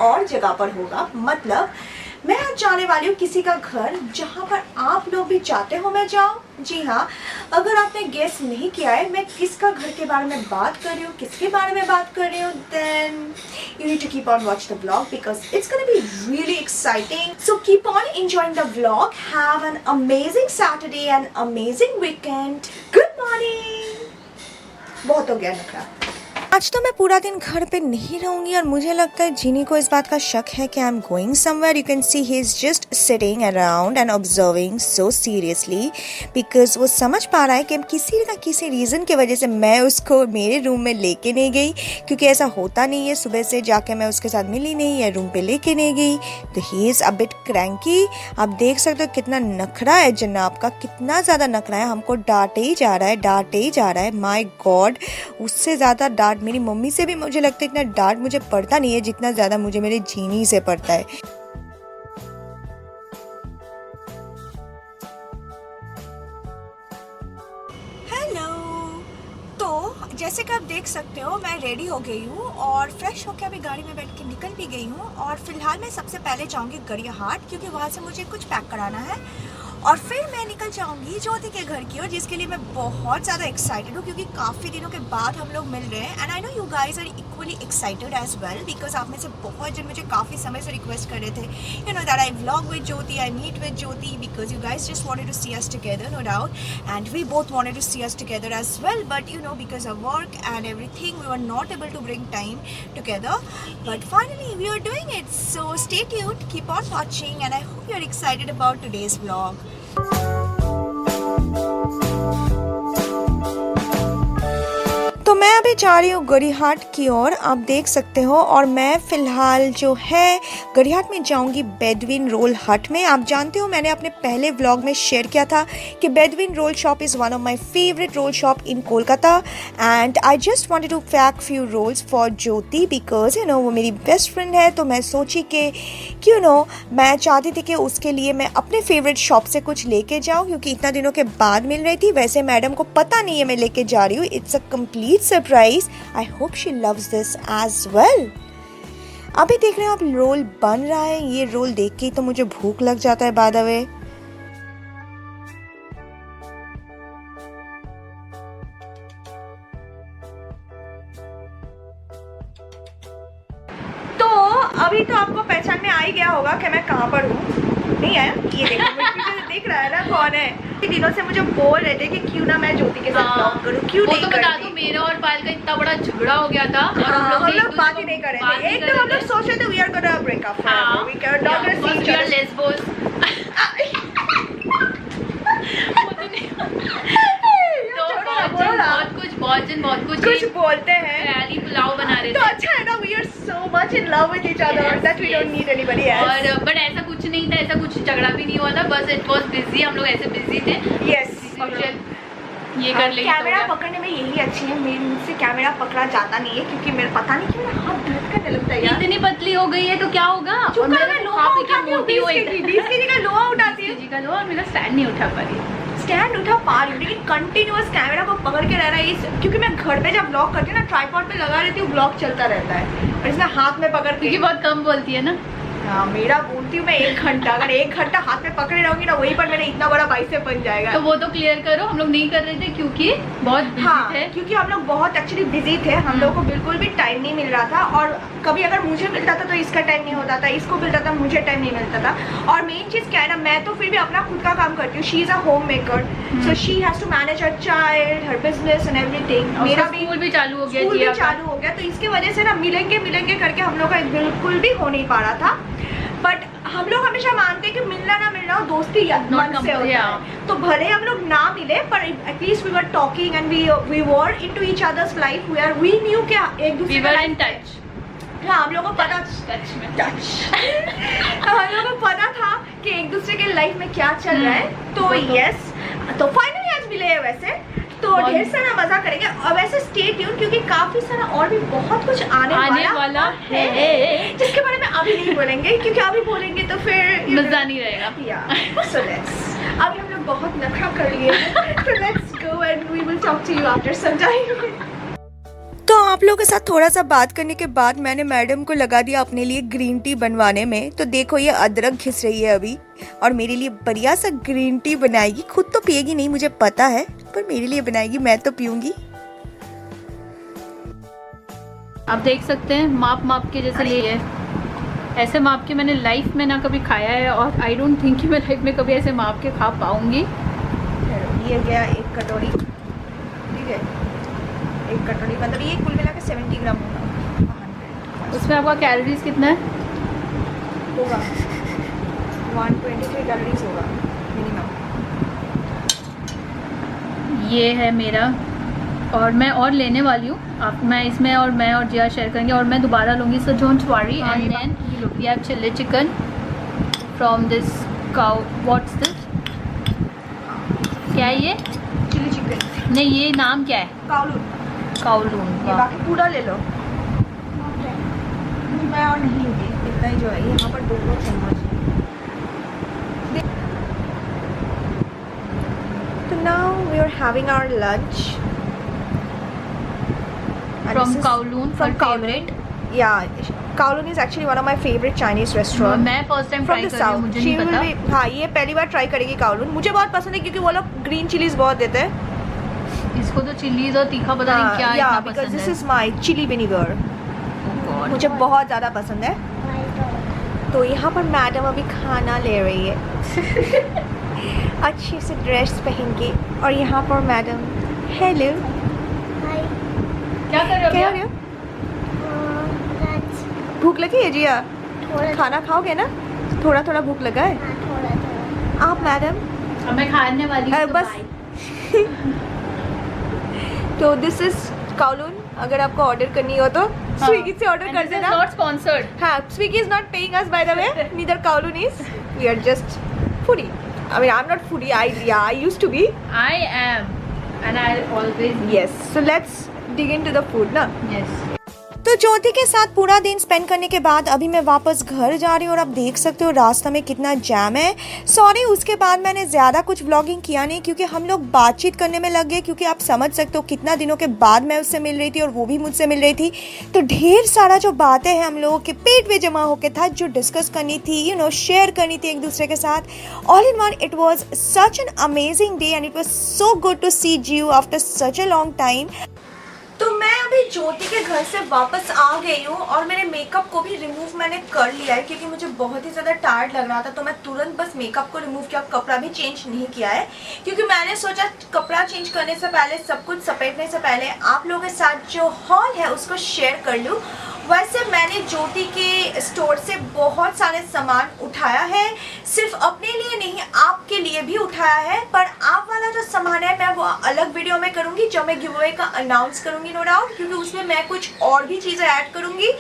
और जगह पर होगा। मतलब मैं आज जाने वाली हूँ किसी का घर जहाँ पर आप लोग भी चाहते हो मैं जाऊँ। जी हाँ, अगर आपने गेस नहीं किया है मैं किसका घर के बारे में बात कर रही हूँ, किसके बारे में बात कर रही हूँ, then you need to keep on watch the vlog because it's gonna be really exciting. So keep on enjoying the vlog. Have an amazing Saturday and amazing weekend. Good morning. बहुत हो गया नखरा। आज तो मैं पूरा दिन घर पे नहीं रहूंगी और मुझे लगता है जिनी को इस बात का शक है कि I am going somewhere. You can see he is just sitting around and observing so seriously because वो समझ पा रहा है कि किसी ना किसी रीज़न की वजह से मैं उसको मेरे रूम में लेके नहीं गई, क्योंकि ऐसा होता नहीं है सुबह से जाके मैं उसके साथ मिली नहीं या रूम पे लेके नहीं गई। तो he is a bit cranky. आप देख सकते हो कितना नखरा है जनाब का, कितना ज़्यादा नखरा है। हमको डांटे ही जा रहा है, डांटे ही जा रहा है। माय गॉड, उससे ज़्यादा डांट मेरी मम्मी से भी मुझे लगता है इतना डांट मुझे पड़ता नहीं है जितना ज़्यादा मुझे मेरे जीनी से पड़ता है। हेलो, तो जैसे कि आप देख सकते हो मैं रेडी हो गई हूँ और फ्रेश होकर अभी गाड़ी में बैठ के निकल भी गई हूँ। और फिलहाल मैं सबसे पहले जाऊँगी गरियाहाट, क्योंकि वहाँ से मुझे कुछ पैक कराना है और फिर मैं निकल जाऊंगी ज्योति के घर की ओर, जिसके लिए मैं बहुत ज़्यादा एक्साइटेड हूँ क्योंकि काफ़ी दिनों के बाद हम लोग मिल रहे हैं। And I know you guys are equally excited as well because आप में से बहुत जन मुझे काफ़ी समय से रिक्वेस्ट कर रहे थे, you know that I vlog with Jyoti, I meet with Jyoti, because you guys just wanted to see us together, no doubt, and we both wanted to see us together as well, but you know because of work and everything we were not able to bring time together, but finally we are doing it. So stay tuned, keep on watching and I hope you are excited about today's vlog. तो मैं अभी जा रही हूँ गरियाहाट की ओर, आप देख सकते हो। और मैं फ़िलहाल जो है गरियाहाट में जाऊँगी बेडविन रोल हट में। आप जानते हो मैंने अपने पहले व्लॉग में शेयर किया था कि Bedouin roll shop is one of my favourite roll shop in Kolkata and I just wanted to pack few rolls for Jyoti because you know वो मेरी बेस्ट फ्रेंड है। तो मैं सोची कि यू नो मैं चाहती थी कि उसके लिए मैं अपने फेवरेट शॉप से कुछ लेके जाऊँ, क्योंकि इतना दिनों के बाद मिल रही थी। वैसे मैडम को पता नहीं है मैं लेके जा रही हूँ, it's a complete surprise. I hope she loves this as well. अभी देख रहे हो आप रोल बन रहा है, ये रोल देख के तो मुझे भूख लग जाता है बाय द वे। तो अभी तो आपको पहचान में आ ही गया होगा कि मैं कहाँ पर हूँ। नहीं आया? ये देखो मुझे देख रहा है ना कौन है। दिनों से मुझे बोल रहे थे कि क्यों ना मैं ज्योति के साथ ब्लॉग करूं, क्यों नहीं करती। बता दो, मेरा और पायल का इतना बड़ा झगड़ा हो गया था और हम लोग बात ही नहीं कर रहे थे। एक तो हम लोग सोच रहे थे we are gonna break up, we can not see each other lesbos. बहुत कुछ बोलते हैं, रैली पुलाव बना रहे थे। तो अच्छा है ना, we are so much in love with each other that we don't need anybody else. और बट ऐसा कुछ नहीं था, ऐसा कुछ झगड़ा भी नहीं हुआ था, बस इट वाज बिजी, हम लोग ऐसे बिजी थे। यस, ये कर ले। कैमरा पकड़ने में यही अच्छी है, मेरे मुझसे कैमरा पकड़ा जाता नहीं है क्योंकि मेरा पता नहीं क्यों मेरा हाथ दर्द करने लगता है यार। इतनी पतली हो गई है तो क्या होगा? और मेरा लोहा उठाती हूँ, 20 केजी का लोहा उठाती है, 20 केजी का लोहा, मेरा स्टैंड नहीं उठा पा रही। स्टैंड उठा पा रही हूँ लेकिन कंटिन्यूअस कैमरा को पकड़ के रह रहा है। क्योंकि मैं घर पे जब ब्लॉग करती हूँ ना ट्राइपॉड पे लगा रहती हूँ, ब्लॉग चलता रहता है और इसमें हाथ में पकड़ के। बहुत कम बोलती है ना। हाँ, मेरा बोलती हूँ मैं 1 घंटा, अगर 1 घंटा हाथ में पकड़े रहूंगी ना वहीं पर मेरा इतना बड़ा बाइसेप बन जाएगा। तो वो तो क्लियर करो, हम लोग नहीं कर रहे थे क्योंकि बहुत बिजी थे। क्योंकि हम लोग बहुत एक्चुअली बिजी थे, हम लोग को बिल्कुल भी टाइम नहीं मिल रहा था। और कभी अगर मुझे मिलता था तो इसका टाइम नहीं होता था, इसको मिलता था मुझे टाइम नहीं मिलता था। और मेन चीज़ क्या है ना, मैं तो फिर भी अपना खुद का काम करती हूँ। She is a home maker, so she has to manage her child, her business and everything. मेरा स्कूल भी चालू हो गया, स्कूल भी चालू हो गया, तो इसकी वजह से ना मिलेंगे करके हम लोग का बिल्कुल भी हो नहीं पा रहा था। बट हम लोग हमेशा मानते हैं कि मिलना ना मिलना दोस्ती मन से होता है। तो भले हम लोग ना मिले पर at least we were talking and we were into each others life, we knew कि एक दूसरे का इन टच। हाँ, हम लोग को पता हम लोग को पता था कि एक दूसरे के लाइफ में क्या चल रहा है। तो यस, तो फाइनली आज मिले हैं वैसे, तो ढेर सारा मजा करेंगे। और वैसे स्टे ट्यून क्योंकि काफी सारा और भी बहुत कुछ आने वाला है जिसके बारे में अभी नहीं बोलेंगे क्योंकि अभी बोलेंगे तो फिर मजा नहीं रहेगा। सो लेट्स, अभी हम लोग बहुत नखरा कर लिए हैं, तो let's go and we will talk to you after some time. तो आप लोगों के साथ थोड़ा सा बात करने के बाद मैंने मैडम को लगा दिया अपने लिए ग्रीन टी बनवाने में। तो देखो ये अदरक घिस रही है अभी और मेरे लिए बढ़िया सा ग्रीन टी बनाएगी। खुद तो पिएगी नहीं मुझे पता है, पर मेरे लिए बनाएगी, मैं तो पीऊंगी। आप देख सकते हैं माप के जैसे लिए है। ऐसे माप के मैंने लाइफ में ना कभी खाया है और आई डोंट थिंक कि मैं लाइफ में कभी ऐसे माप के खा पाऊंगी। ये गया 1 कटोरी, ठीक है, 1 कटोरी मतलब ये कुल मिला के 70 ग्राम होगा। उसमें आपका कैलोरीज कितना है? होगा 123 कैलोरीज होगा मिनिमम। ये है मेरा और मैं और लेने वाली हूँ। आप मैं इसमें और मैं और जिया शेयर करेंगे और मैं दोबारा लूँगी, so don't worry. And then we have chilli chicken from this cow. What's this? क्या है ये? चिली चिकन नहीं, ये नाम क्या है? काउलून। काउलून। ये बाकी पूरा ले लो। मैं और नहीं लूँगी, इतना ही जो है। यहाँ पर 2 चम्मच। तो now we are having our lunch From Kowloon, from favorite. Yeah, Kowloon is actually one of my favorite Chinese restaurant. मैं फर्स्ट टाइम ट्राई From कर the रही हूँ, south. मुझे She नहीं will पता। be, हाँ ये पहली बार ट्राई करेगी काउलून। मुझे बहुत पसंद है क्योंकि वो लोग ग्रीन चिलीज बहुत देते हैं। इसको तो चिलीज और तीखा पता नहीं क्या इतना बिकॉज पसंद दिस है। Is my chilli vinegar. Oh God. मुझे बहुत ज़्यादा पसंद है। तो यहाँ पर मैडम अभी खाना ले रही है अच्छे से ड्रेस पहन के। और यहाँ पर मैडम, हेलो, क्या कर रहे हो? क्या हो रहे हो? भूख लगी है जिया? खाना खाओगे ना? थोड़ा थोड़ा भूख लगा है आप मैडम? अब मैं खाने वाली हूँ, तो बस bye। तो दिस इज काउलून। अगर आपको ऑर्डर करनी हो तो स्विगी से ऑर्डर कर देना। Not sponsored. हाँ, Swiggy is not paying us by the way, neither Kowloon is. We are just foodie. I mean, I'm not foodie. I used to be. I am, and I'll always be. Yes. So let's dig into the food, ना? Yes. तो ज्योति के साथ पूरा दिन spend करने के बाद अभी मैं वापस घर जा रही हूँ और आप देख सकते हो रास्ता में कितना जैम है। सॉरी, उसके बाद मैंने ज़्यादा कुछ व्लॉगिंग किया नहीं क्योंकि हम लोग बातचीत करने में लग गए। क्योंकि आप समझ सकते हो कितना दिनों के बाद मैं उससे मिल रही थी और वो भी मुझसे मिल रही थी। तो ढेर सारा जो बातें हैं हम लोगों के पेट में जमा होके था, जो डिस्कस करनी थी, शेयर करनी थी एक दूसरे के साथ। All in one it was such an amazing day and it was so good to see you after such a long time. तो मैं अभी ज्योति के घर से वापस आ गई हूँ और मेरे मेकअप को भी रिमूव मैंने कर लिया है क्योंकि मुझे बहुत ही ज़्यादा टायर्ड लग रहा था। तो मैं तुरंत बस मेकअप को रिमूव किया, कपड़ा भी चेंज नहीं किया है क्योंकि मैंने सोचा कपड़ा चेंज करने से पहले, सब कुछ समेटने से पहले आप लोगों के साथ जो हॉल है उसको शेयर कर लूँ। वैसे मैंने ज्योति के स्टोर से बहुत सारे सामान उठाया है, सिर्फ अपने लिए नहीं आपके लिए भी उठाया है। पर आप वाला जो सामान है मैं वो अलग वीडियो में करूँगी जब मैं गिव अवे का अनाउंस करूँगी, नो डाउट, क्योंकि उसमें मैं कुछ और भी चीज़ें ऐड करूँगी।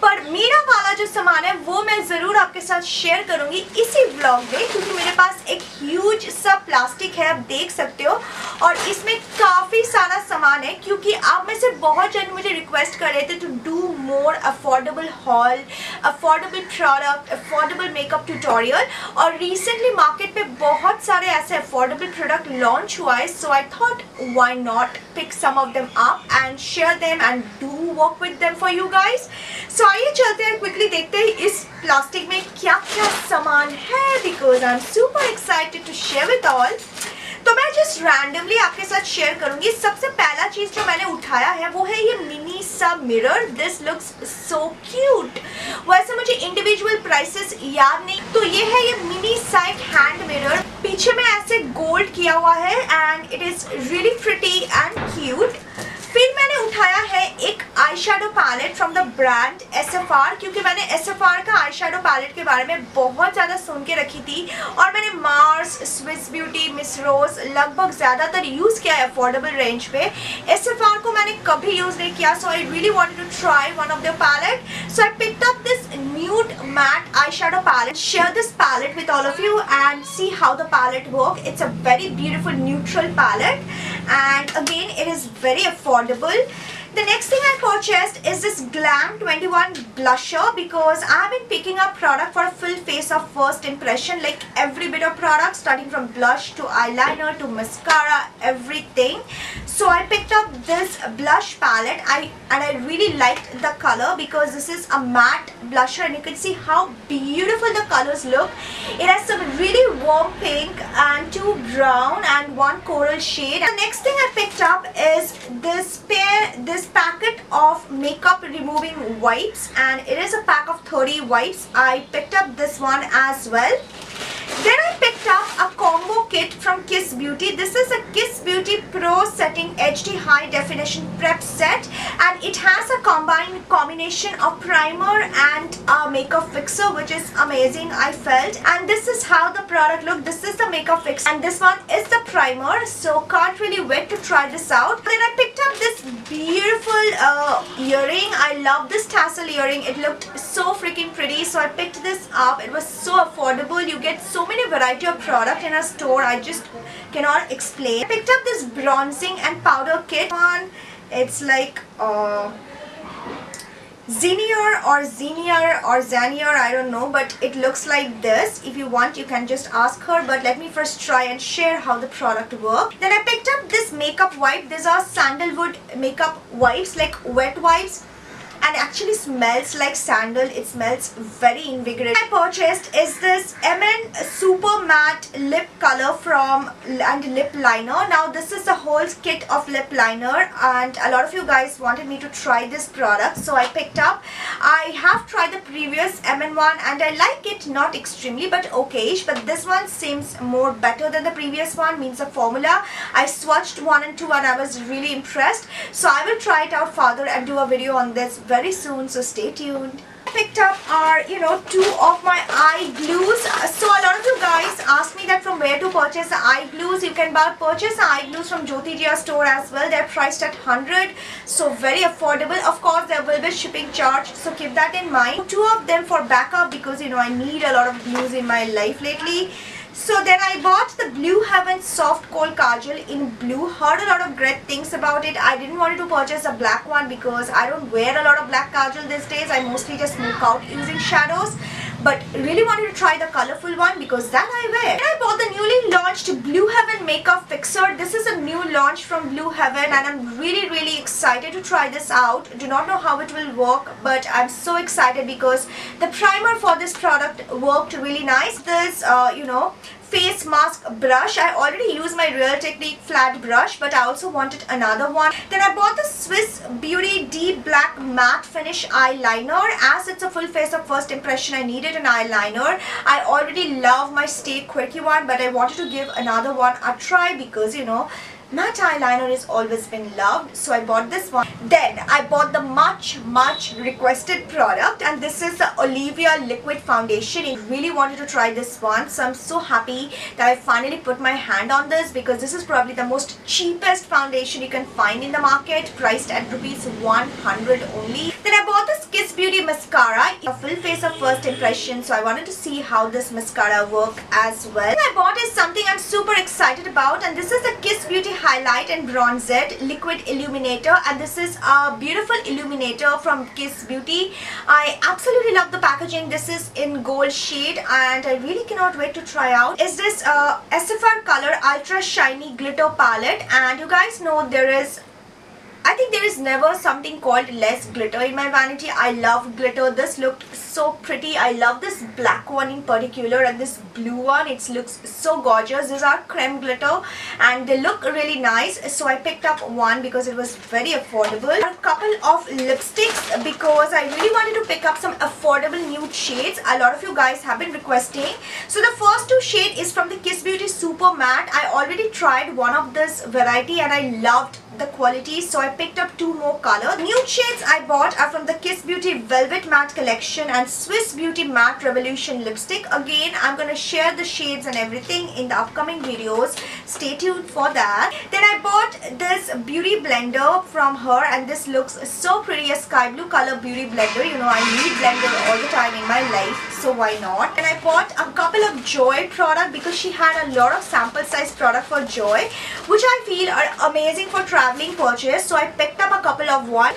पर मेरा वाला जो सामान है वो मैं ज़रूर आपके साथ शेयर करूँगी इसी व्लॉग में क्योंकि मेरे पास एक ह्यूज सा प्लास्टिक है, आप देख सकते हो, और इसमें काफ़ी सारा सामान है क्योंकि आप में से बहुत जन मुझे रिक्वेस्ट कर रहे थे to do more affordable haul, affordable product, affordable makeup tutorial. और रिसेंटली मार्केट पे बहुत सारे ऐसे अफोर्डेबल प्रोडक्ट लॉन्च हुआ है, so I thought why not pick some of them up and share them and do work with them for you guys. So आइए चलते हैं, क्विकली देखते हैं इस प्लास्टिक में क्या क्या सामान है because I am super excited to share with all. तो मैं जस्ट रैंडमली आपके साथ शेयर करूंगी। सबसे पहला चीज जो मैंने उठाया है वो है ये मिनी सा mirror. This looks so cute. वैसे मुझे इंडिविजुअल प्राइसेस याद नहीं, तो ये है ये मिनी सा एक हैंड मिरर, पीछे में ऐसे गोल्ड किया हुआ है and it is really pretty and cute. फिर मैंने उठाया है एक eye shadow palette from the brand SFR क्योंकि मैंने SFR का आई शेडो पैलेट के बारे में बहुत ज़्यादा सुन के रखी थी और मैंने मार्स, स्विस ब्यूटी, मिस रोज लगभग ज़्यादातर यूज़ किया है अफोर्डेबल रेंज पे। SFR को मैंने कभी यूज़ नहीं किया, so I really wanted to try one of the palette, so I picked up this nude matte eye shadow palette. Share this palette with all of you and see how the palette work. It's a very beautiful neutral palette and again it is very affordable. The next thing I purchased is this Glam 21 blusher because I've been picking up product for a full face of first impression, like every bit of product starting from blush to eyeliner to mascara, everything. So I picked up this blush palette and I really liked the color because this is a matte blusher and you can see how beautiful the colors look. It has some really warm pink and 2 brown and 1 coral shade. The next thing I picked up is this packet of makeup removing wipes, and it is a pack of 30 wipes. I picked up this one as well. Then I picked up a combo kit from Kiss Beauty. This is a Kiss Beauty Pro Setting HD High Definition Prep Set, and it has a combination of primer and a makeup fixer, which is amazing, I felt. And this is how the product looked. This is the makeup fixer and this one is the primer, so can't really wait to try this out. Then I picked up this beautiful earring. I love this tassel earring. It looked so freaking pretty, so I picked this up. It was so affordable. You get so many variety of product in a store, I just cannot explain. I picked up this bronzing and powder kit one. It's like Zanier, I don't know, but it looks like this. If you want, you can just ask her, but let me first try and share how the product works. Then I picked up this makeup wipe. These are sandalwood makeup wipes, like wet wipes, and actually smells like sandal. It smells very invigorating. I purchased is this MN Super Matte Lip Color and Lip Liner. Now this is the whole kit of lip liner and a lot of you guys wanted me to try this product, so I picked up. I have tried the previous MN one and I like it, not extremely but okayish, but this one seems more better than the previous one, means the formula. I swatched 1 and 2 and I was really impressed, so I will try it out further and do a video on this very soon, so stay tuned. I picked up are 2 of my eye glues. So a lot of you guys asked me that from where to purchase the eye glues. You can purchase the eye glues from Jyoti Jia store as well. They're priced at 100, so very affordable. Of course there will be shipping charge, so keep that in mind. 2 of them for backup because I need a lot of glues in my life lately. So then I bought the Blue Heaven Soft Kohl Kajal in blue. Heard a lot of great things about it. I didn't want to purchase a black one because I don't wear a lot of black kajal these days. I mostly just smoke out using shadows. But really wanted to try the colorful one because that I wear. And I bought the newly launched Blue Heaven Makeup Fixer. This is a new launch from Blue Heaven and I'm really excited to try this out. Do not know how it will work, but I'm so excited because the primer for this product worked really nice. This, face mask brush. I already used my Real Technique flat brush, but I also wanted another one. Then I bought the Swiss Beauty Deep Black Matte Finish Eyeliner. As it's a full face of first impression, I needed an eyeliner. I already love my Stay Quirky one, but I wanted to give another one a try because matte eyeliner has always been loved, so I bought this one. Then I bought the much requested product, and this is the Olivia Liquid Foundation. I really wanted to try this one, so I'm so happy that I finally put my hand on this because this is probably the most cheapest foundation you can find in the market, priced at rupees 100 only. Then I bought this Kiss Beauty Mascara, a full face of first impression, so I wanted to see how this mascara works as well. What I bought is something I'm super excited about, and this is the Kiss Beauty Highlight and Bronzed Liquid Illuminator, and this is a beautiful illuminator from Kiss Beauty. I absolutely love the packaging. This is in gold shade and I really cannot wait to try out. Is this SFR Color Ultra Shiny Glitter Palette, and you guys know I think there is never something called less glitter in my vanity. I love glitter. This looked so pretty. I love this black one in particular and this blue one. It looks so gorgeous. These are creme glitter and they look really nice. So I picked up one because it was very affordable. A couple of lipsticks because I really wanted to pick up some affordable nude shades. A lot of you guys have been requesting. So the first 2 shade is from the Kiss Beauty Super Matte. I already tried one of this variety and I loved the quality, so I picked up 2 more colors. Nude shades I bought are from the Kiss Beauty Velvet Matte Collection and Swiss Beauty Matte Revolution Lipstick. Again, I'm gonna share the shades and everything in the upcoming videos. Stay tuned for that. Then I bought this beauty blender from her and this looks so pretty, a sky blue color beauty blender. I need blender all the time in my life, so why not? And I bought a couple of Joy product because she had a lot of sample size product for Joy, which I feel are amazing for travel traveling purchase, so I picked up a couple of one.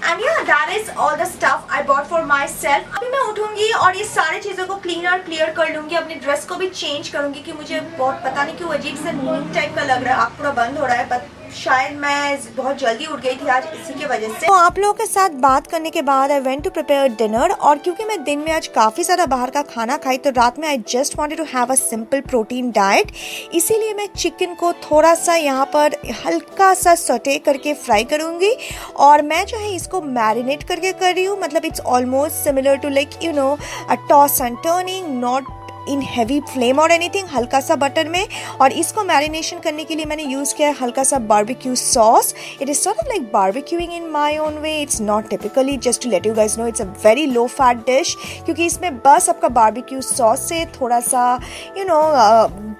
And yeah, that is all the stuff I bought for myself. अभी मैं उठूंगी और ये सारी चीज़ों को clear कर लूँगी, अपनी ड्रेस को भी चेंज करूँगी कि मुझे बहुत पता नहीं क्यों अजीब से नींद टाइप का लग रहा है। आँख पूरा बंद हो रहा है, बट शायद मैं बहुत जल्दी उठ गई थी आज, इसी की वजह से। तो आप लोगों के साथ बात करने के बाद I went to prepare dinner, और क्योंकि मैं दिन में आज काफ़ी ज़्यादा बाहर का खाना खाई तो रात में I just wanted to have a simple protein diet, इसीलिए मैं चिकन को थोड़ा सा यहाँ पर हल्का सा सौटे करके फ्राई करूँगी। और मैं जो है इसको मैरिनेट करके कर रही हूँ, मतलब it's almost similar to like you know a toss and turning, not in heavy flame और एनीथिंग, हल्का सा बटर में। और इसको मैरिनेशन करने के लिए मैंने यूज़ किया है हल्का सा barbecue sauce. It is sort of like barbecuing in my own way, it's not typically, just to let you guys know it's a very low fat dish, क्योंकि इसमें बस आपका बारबेक्यू सॉस से थोड़ा सा यू नो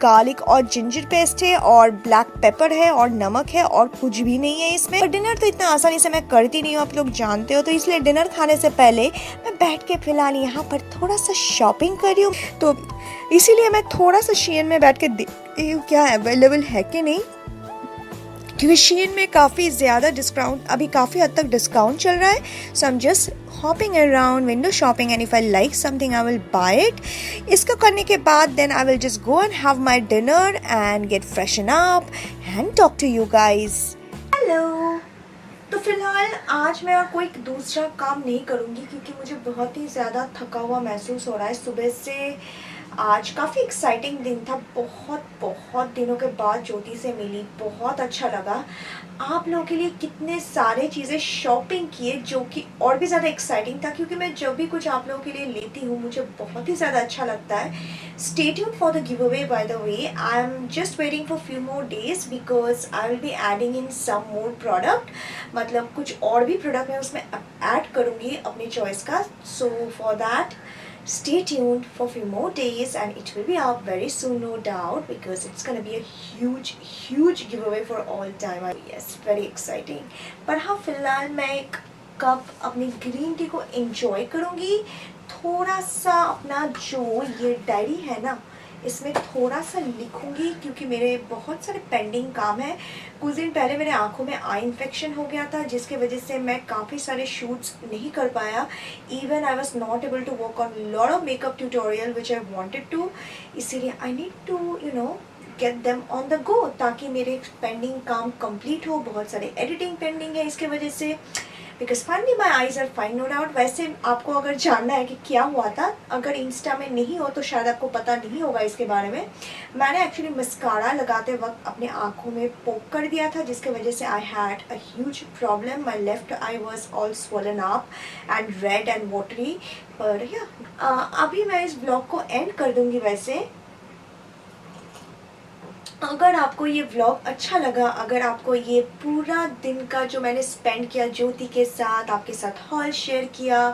गार्लिक और ginger paste है और ब्लैक पेपर है और नमक है और कुछ भी नहीं है इसमें। और डिनर तो इतना आसानी से मैं करती नहीं हूँ, आप लोग जानते हो, तो इसलिए डिनर खाने से पहले मैं बैठ के फिलहाल यहाँ पर थोड़ा सा शॉपिंग कर रही हूँ, तो इसीलिए मैं थोड़ा सा शेन में बैठ के देखती हूँ क्या अवेलेबल है कि नहीं, क्योंकि शेन में काफ़ी ज़्यादा डिस्काउंट, अभी काफ़ी हद तक डिस्काउंट चल रहा है। So I am just hopping around window shopping and if I like something I will buy it. इसको करने के बाद then I will just go and have my dinner and get freshen up and talk to you guys. Hello, तो फिलहाल आज मैं और कोई दूसरा काम नहीं करूँगी क्योंकि मुझे बहुत ही ज़्यादा थका हुआ महसूस हो रहा है। सुबह से आज काफ़ी एक्साइटिंग दिन था, बहुत दिनों के बाद ज्योति से मिली, बहुत अच्छा लगा। आप लोगों के लिए कितने सारे चीज़ें शॉपिंग किए जो कि और भी ज़्यादा एक्साइटिंग था, क्योंकि मैं जब भी कुछ आप लोगों के लिए लेती हूँ मुझे बहुत ही ज़्यादा अच्छा लगता है। Stay tuned for the giveaway by the way, I am just waiting for few more days because I will be adding in some more product, मतलब कुछ और भी प्रोडक्ट मैं उसमें ऐड करूँगी अपनी चॉइस का। So for that stay tuned for a few more days and it will be up very soon, no doubt, because it's gonna be a huge giveaway for all time. Yes, very exciting. पर हाँ, फिलहाल मैं एक cup अपनी green tea को enjoy करूँगी, थोड़ा सा अपना जो ये डायरी है ना इसमें थोड़ा सा लिखूंगी, क्योंकि मेरे बहुत सारे पेंडिंग काम हैं। कुछ दिन पहले मेरे आंखों में आई इन्फेक्शन हो गया था, जिसके वजह से मैं काफ़ी सारे शूट्स नहीं कर पाया। Even I was not able to work on lot of makeup tutorial which I wanted to, इसीलिए I need to you know get them on the go, ताकि मेरे पेंडिंग काम कंप्लीट हो। बहुत सारे एडिटिंग पेंडिंग है इसके वजह से, because finally my eyes are fine, no doubt. वैसे आपको अगर जानना है कि क्या हुआ था, अगर इंस्टा में नहीं हो तो शायद आपको पता नहीं होगा इसके बारे में। मैंने एक्चुअली मस्कारा लगाते वक्त अपने आँखों में पोक कर दिया था, जिसके वजह से I had a huge problem. My left I was all swollen up and red and watery. पर या अभी मैं इस ब्लॉग को एंड कर दूँगी। वैसे अगर आपको ये व्लॉग अच्छा लगा, अगर आपको ये पूरा दिन का जो मैंने स्पेंड किया ज्योति के साथ, आपके साथ हॉल शेयर किया,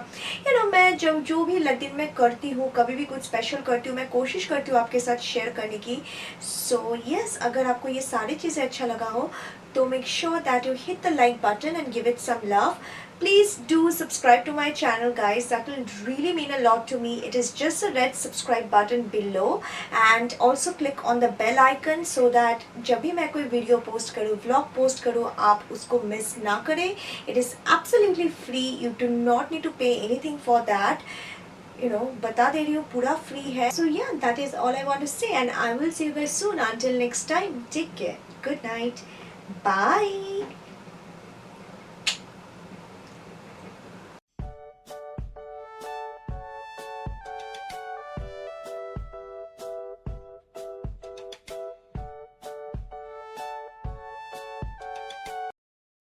यू नो मैं जो भी दिन में करती हूँ, कभी भी कुछ स्पेशल करती हूँ, मैं कोशिश करती हूँ आपके साथ शेयर करने की। सो यस, अगर आपको ये सारी चीज़ें अच्छा लगा हो तो make sure that you hit the like button and give it some love. Please do subscribe to my channel guys, that will really mean a lot to me. It is just a red subscribe button below and also click on the bell icon so that जब भी मैं कोई video post करूँ, vlog post करूँ, आप उसको miss ना करें। It is absolutely free, you do not need to pay anything for that. You know, बता दे रही हूँ, पूरा फ्री है। So yeah, that is all I want to say and I will see you guys soon. Until next time, take care. Good night. Bye.